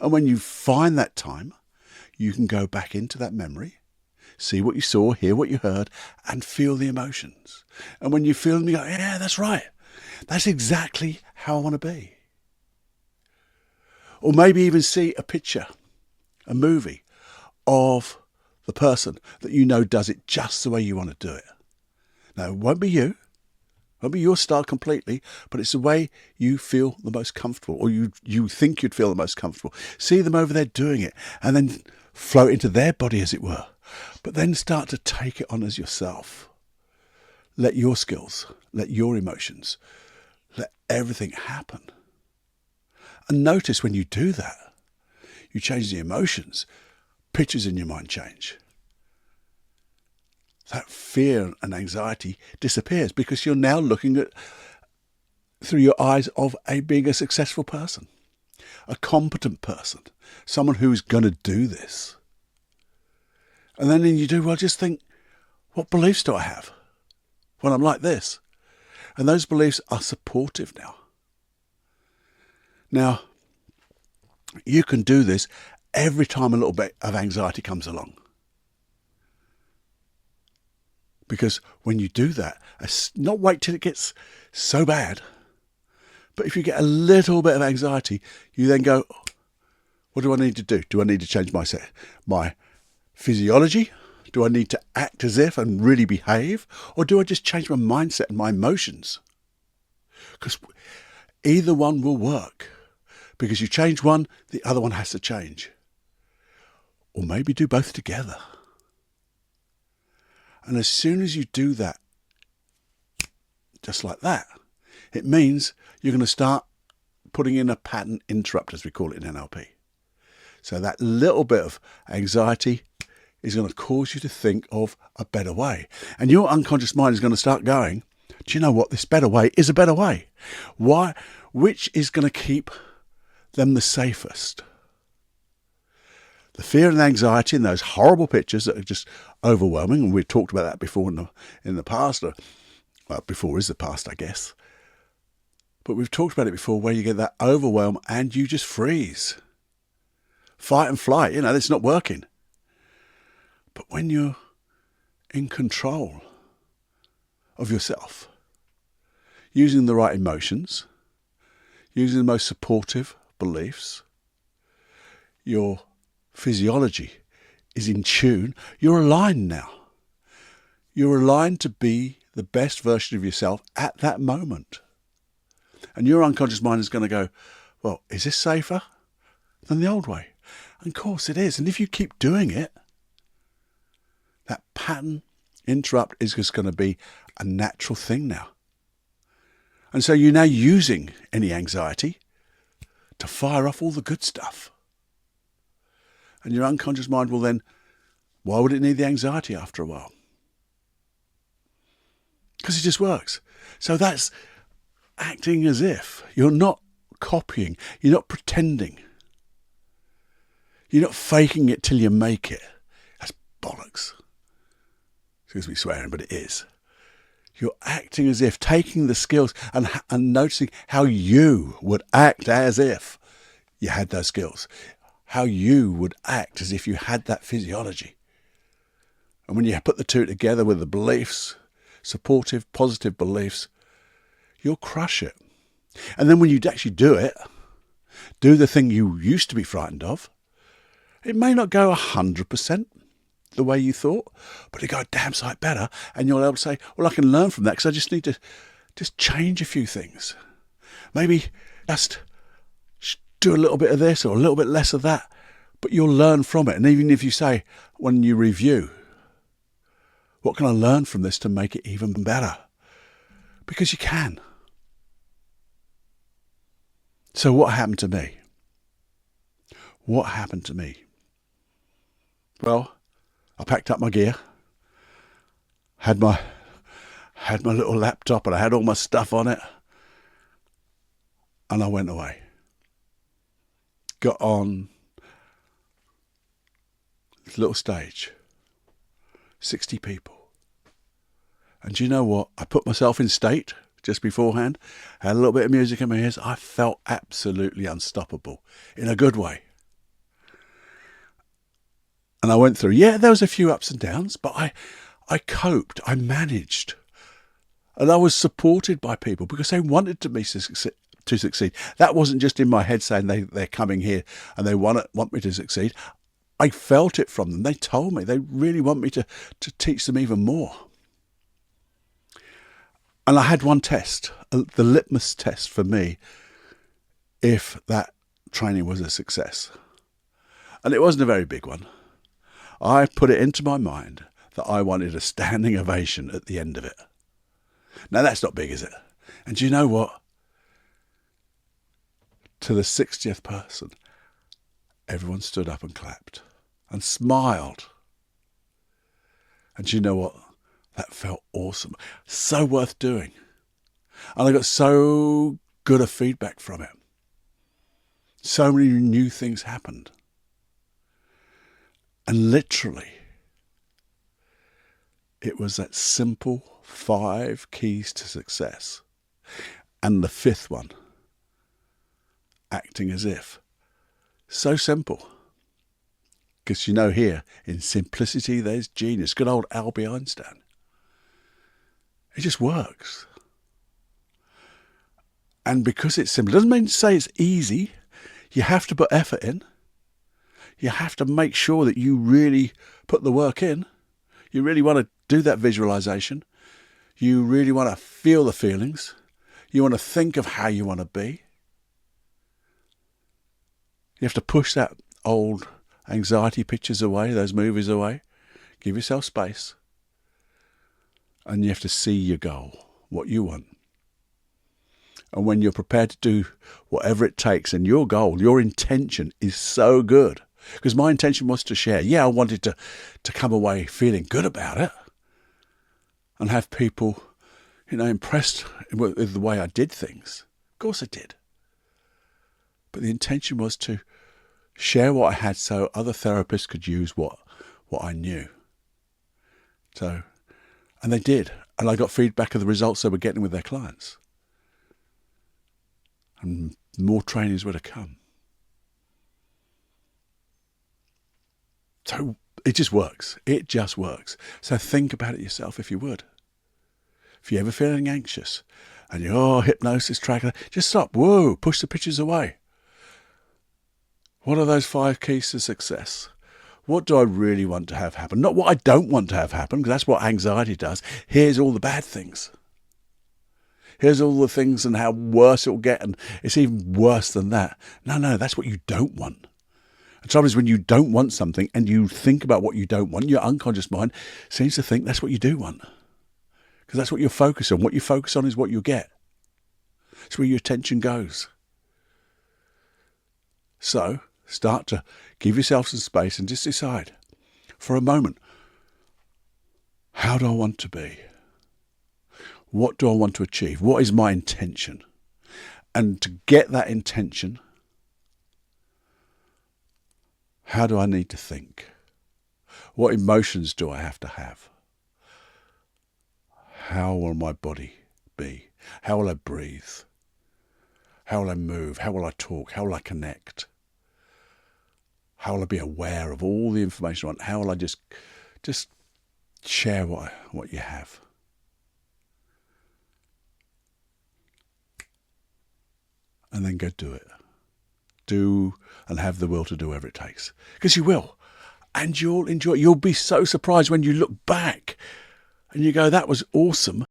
And when you find that time, you can go back into that memory, see what you saw, hear what you heard, and feel the emotions. And when you feel them, you go, yeah, that's right. That's exactly how I want to be. Or maybe even see a picture, a movie of the person that you know does it just the way you want to do it. Now, it won't be you. It won't be your style completely, but it's the way you feel the most comfortable, or you think you'd feel the most comfortable. See them over there doing it, and then float into their body, as it were. But then start to take it on as yourself. Let your skills, let your emotions, let everything happen. And notice when you do that, you change the emotions, pictures in your mind change. That fear and anxiety disappears because you're now looking at through your eyes of being a successful person, a competent person, someone who's going to do this. And then you do, well, just think, what beliefs do I have when I'm like this? And those beliefs are supportive now. Now, you can do this every time a little bit of anxiety comes along. Because when you do that, not wait till it gets so bad, but if you get a little bit of anxiety, you then go, what do I need to do? Do I need to change my physiology? Do I need to act as if and really behave? Or do I just change my mindset and my emotions? Because either one will work. Because you change one, the other one has to change. Or maybe do both together. And as soon as you do that, just like that, it means you're going to start putting in a pattern interrupt, as we call it in NLP. So that little bit of anxiety is going to cause you to think of a better way. And your unconscious mind is going to start going, do you know what? This better way is a better way. Why? Which is going to keep them the safest? The fear and anxiety and those horrible pictures that are just overwhelming, and we've talked about that before in the past, or well, before is the past, I guess. But we've talked about it before, where you get that overwhelm and you just freeze. Fight and flight, it's not working. But when you're in control of yourself, using the right emotions, using the most supportive beliefs, your physiology is in tune, you're aligned now. You're aligned to be the best version of yourself at that moment. And your unconscious mind is going to go, well, is this safer than the old way? And of course it is. And if you keep doing it, that pattern interrupt is just going to be a natural thing now. And so you're now using any anxiety to fire off all the good stuff. And your unconscious mind will then, why would it need the anxiety after a while? Because it just works. So that's acting as if. You're not copying. You're not pretending. You're not faking it till you make it. That's bollocks. Excuse me swearing, but it is. You're acting as if, taking the skills and noticing how you would act as if you had those skills. How you would act as if you had that physiology. And when you put the two together with the beliefs, supportive, positive beliefs, you'll crush it. And then when you actually do it, do the thing you used to be frightened of, it may not go 100% the way you thought, but it go a damn sight better, and you'll be able to say, well, I can learn from that because I just need to just change a few things. Maybe just do a little bit of this or a little bit less of that, but you'll learn from it. And even if you say, when you review, what can I learn from this to make it even better? Because you can. So what happened to me? What happened to me? Well, I packed up my gear, had my little laptop, and I had all my stuff on it, and I went away. Got on this little stage, 60 people. And do you know what? I put myself in state just beforehand, had a little bit of music in my ears. I felt absolutely unstoppable in a good way. And I went through, yeah, there was a few ups and downs, but I coped, I managed. And I was supported by people because they wanted me to succeed. That wasn't just in my head saying they're coming here and they want me to succeed. I felt it from them. They told me they really want me to teach them even more. And I had one test, the litmus test for me, if that training was a success. And it wasn't a very big one. I put it into my mind that I wanted a standing ovation at the end of it. Now, that's not big, is it? And do you know what? To the 60th person, everyone stood up and clapped and smiled. And do you know what? That felt awesome. So worth doing. And I got so good a feedback from it. So many new things happened. And literally, it was that simple 5 keys to success. And the 5th one, acting as if. So simple. Because you know here, in simplicity there's genius. Good old Albert Einstein. It just works. And because it's simple, it doesn't mean to say it's easy. You have to put effort in. You have to make sure that you really put the work in. You really want to do that visualization. You really want to feel the feelings. You want to think of how you want to be. You have to push that old anxiety pictures away, those movies away. Give yourself space. And you have to see your goal, what you want. And when you're prepared to do whatever it takes, and your goal, your intention is so good. Because my intention was to share. Yeah, I wanted to come away feeling good about it. And have people, impressed with the way I did things. Of course I did. But the intention was to share what I had so other therapists could use what I knew. And they did. And I got feedback of the results they were getting with their clients. And more trainings were to come. So it just works. It just works. So think about it yourself if you would. If you're ever feeling anxious and you're, hypnosis tracker, just stop. Whoa, push the pictures away. What are those 5 keys to success? What do I really want to have happen? Not what I don't want to have happen, because that's what anxiety does. Here's all the bad things. Here's all the things and how worse it will get, and it's even worse than that. No, that's what you don't want. The trouble is when you don't want something and you think about what you don't want, your unconscious mind seems to think that's what you do want. Because that's what you're focused on. What you focus on is what you get. It's where your attention goes. So start to give yourself some space and just decide for a moment, how do I want to be? What do I want to achieve? What is my intention? And to get that intention, how do I need to think? What emotions do I have to have? How will my body be? How will I breathe? How will I move? How will I talk? How will I connect? How will I be aware of all the information I want? How will I just share what you have? And then go do it. Do and have the will to do whatever it takes. Because you will. And you'll enjoy it. You'll be so surprised when you look back and you go, that was awesome.